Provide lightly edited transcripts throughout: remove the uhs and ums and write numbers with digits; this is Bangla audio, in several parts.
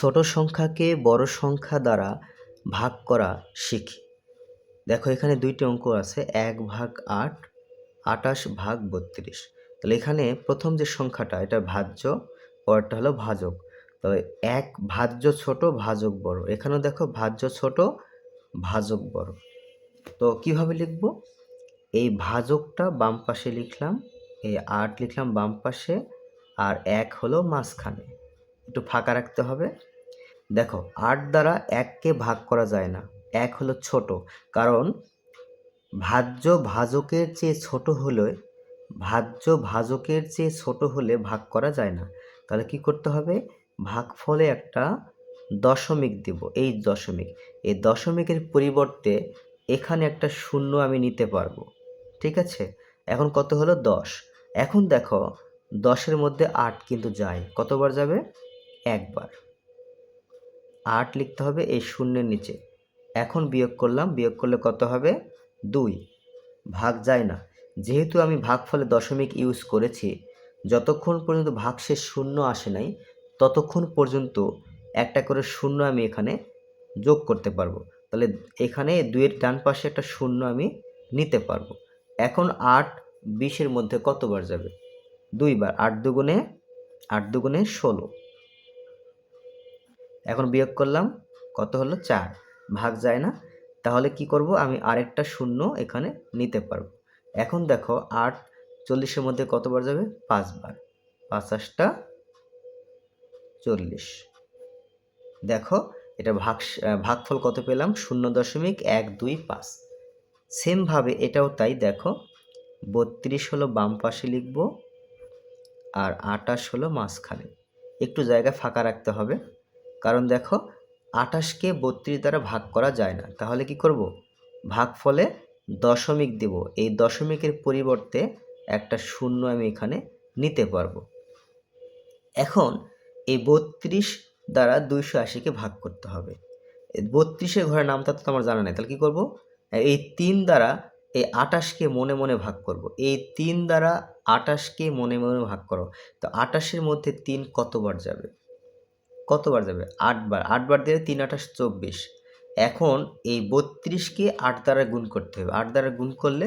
ছোট সংখ্যাকে বড় সংখ্যা দ্বারা ভাগ করা শিখি। দেখো এখানে দুইটি অঙ্ক আছে, 1/8, 28/32। তাহলে এখানে প্রথম যে সংখ্যাটা এটা ভাজ্য, পরেরটা হলো ভাজক। তবে এক ভাজ্য ছোট, ভাজক বড়। এখানেও দেখো ভাজ্য ছোট, ভাজক বড়। তো কিভাবে লিখব? এই ভাজকটা বাম পাশে লিখলাম, এই 8 লিখলাম বাম পাশে, আর 1 হলো মাঝখানে। একটু ফাঁকা রাখতে হবে। দেখো 8 দ্বারা 1কে ভাগ করা যায় না, 1 হলো ছোট। কারণ ভাজ্য ভাজকের চেয়ে ছোট হলে ছোট হলে ভাগ করা যায় না। তাহলে কি করতে হবে? ভাগফলে একটা দশমিক দিব, এই দশমিক। এই দশমিকের পরিবর্তে এখানে একটা শূন্য আমি নিতে পারবো। ঠিক আছে? এখন কত হলো? 10। এখন দেখো 10-এর মধ্যে 8 কিন্তু যায়। কতবার যাবে? একবার। 8 লিখতে হবে এই শূন্যের নিচে। এখন বিয়োগ করলাম, বিয়োগ করলে কত হবে? 2। ভাগ যায় না। যেহেতু আমি ভাগফলে দশমিক ইউজ করেছি, যতক্ষণ পর্যন্ত ভাগশেষ শূন্য আসে নাই ততক্ষণ পর্যন্ত একটা করে শূন্য আমি এখানে যোগ করতে পারবো। তাহলে এখানে 2-এর ডান পাশে একটা শূন্য আমি নিতে পারবো। এখন 8 20-এর মধ্যে কতবার যাবে? 2 বার। 8 দুগুণে 16। এখন বিয়োগ করলাম, কত হলো? 4। ভাগ যায় না। তাহলে কি করব? আমি আরেকটা শূন্য এখানে নিতে পারবো। এখন দেখো 8 40-এর মধ্যে কতবার যাবে? 5 বার। 5 8টা 40। দেখো এটা ভাগফল কত পেলাম? 0.125। সেমভাবে এটাও তাই। দেখো 32 হলো বাম পাশে লিখব, আর 28 হলো মাঝখানে। একটু জায়গা ফাঁকা রাখতে হবে, কারণ দেখো 28কে 32 দ্বারা ভাগ করা যায় না। তাহলে কি করব? ভাগফলে দশমিক দেব, এই দশমিকের পরিবর্তে একটা শূন্য আমি এখানে নিতে পারবো। এখন এই 32 দ্বারা 280-কে ভাগ করতে হবে। 32-এর ঘরের নামটা তো আমার জানা নেই, তাহলে কি করব? এই 3 দ্বারা এই 28-কে মনে মনে ভাগ করব। এই 3 দ্বারা 28-কে মনে মনে ভাগ করো। তো 28-এর মধ্যে 3 কতবার যাবে? 8 বার। 8 বার দিলে 3 28 24। এখন এই 32-কে 8 দ্বারা গুণ করতে হবে। 8 দ্বারা গুণ করলে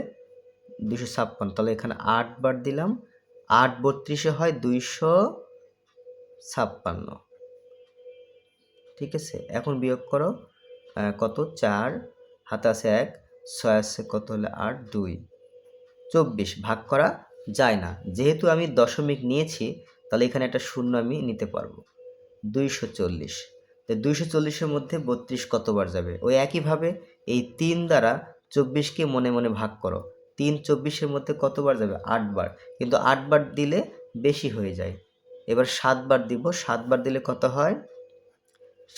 256। তাহলে এখানে 8 বার দিলাম। 8 32-এ হয় 256। ঠিক আছে? এখন বিয়োগ করো। কত? 4, হাতে আছে 1, 6 আছে কত হলে 8, 2, 24। ভাগ করা যায় না। যেহেতু আমি দশমিক নিয়েছি, তাহলে এখানে একটা শূন্য আমি নিতে পারবো। 240। তো 240-এর মধ্যে 32 কতবার যাবে? ওই একইভাবে এই 3 দ্বারা 24-কে মনে মনে ভাগ করো। 3 24-এর মধ্যে কতবার যাবে? 8 বার। কিন্তু 8 বার দিলে বেশি হয়ে যায়। এবার 7 বার দিব। 7 বার দিলে কত হয়?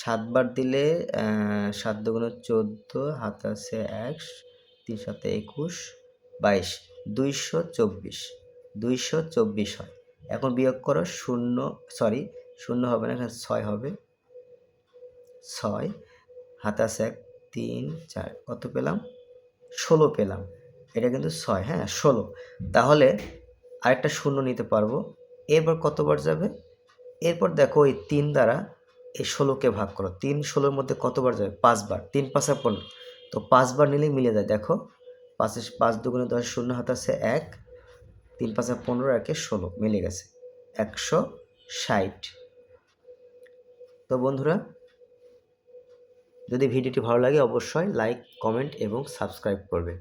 7 বার দিলে 7 দুগুণে 14, হাতে আছে 1, 3 7 21, 22, 224 হয়। এখন বিয়োগ করো। শূন্য হবে না, এখানে 6 হবে। 6, হাতে আছে 1, 3 4, কত পেলাম? 16 পেলাম। এটা কিন্তু 6, হ্যাঁ 16। তাহলে আরেকটা শূন্য নিতে পারবো। এরপর কতবার যাবে? এরপর দেখো এই 3 দ্বারা এই 16-কে ভাগ করো। 3 16-এর মধ্যে কতবার যাবে? 5 বার। 3 5 15। তো 5 বার নিলেই মিলে যায়। দেখো 5 দুগুণে 10, শূন্য হাতে আছে 1, 3 5 15, 1 16, মিলে গেছে 160। তো বন্ধুরা, যদি ভিডিওটি ভালো লাগে অবশ্যই লাইক, কমেন্ট এবং সাবস্ক্রাইব করবে।